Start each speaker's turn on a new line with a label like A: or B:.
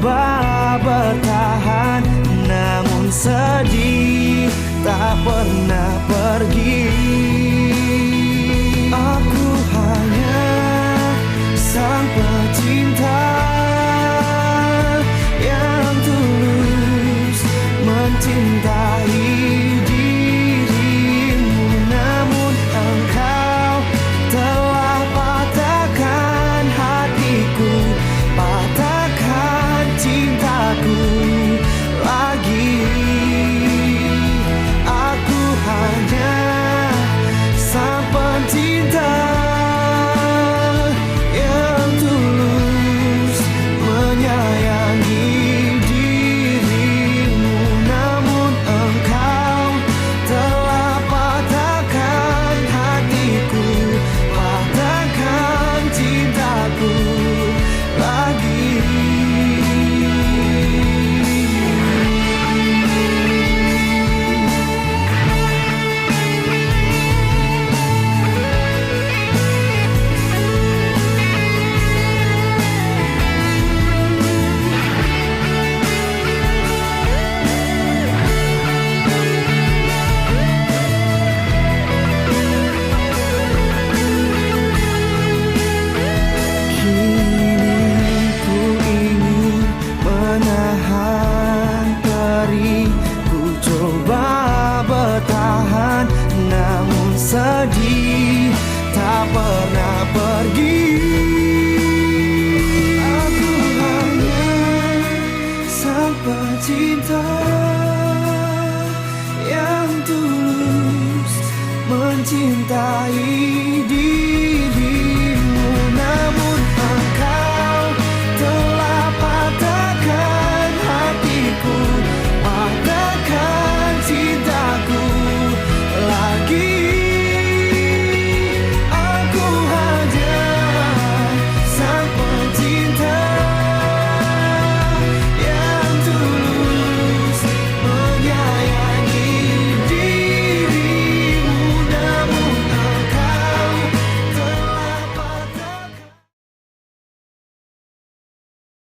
A: coba bertahan, namun sedih tak pernah pergi. Aku hanya sang pecinta yang tulus mencintai dirimu, namun engkau telah patahkan hatiku, patahkan cintaku lagi. Aku hanya sang pencinta yang tulus menyayangi dirimu, namun engkau telah patahkan hatiku, patahkan cintaku lagi. Namun sedih tak pernah pergi. Aku hanya sang pecinta yang tulus mencintai diri.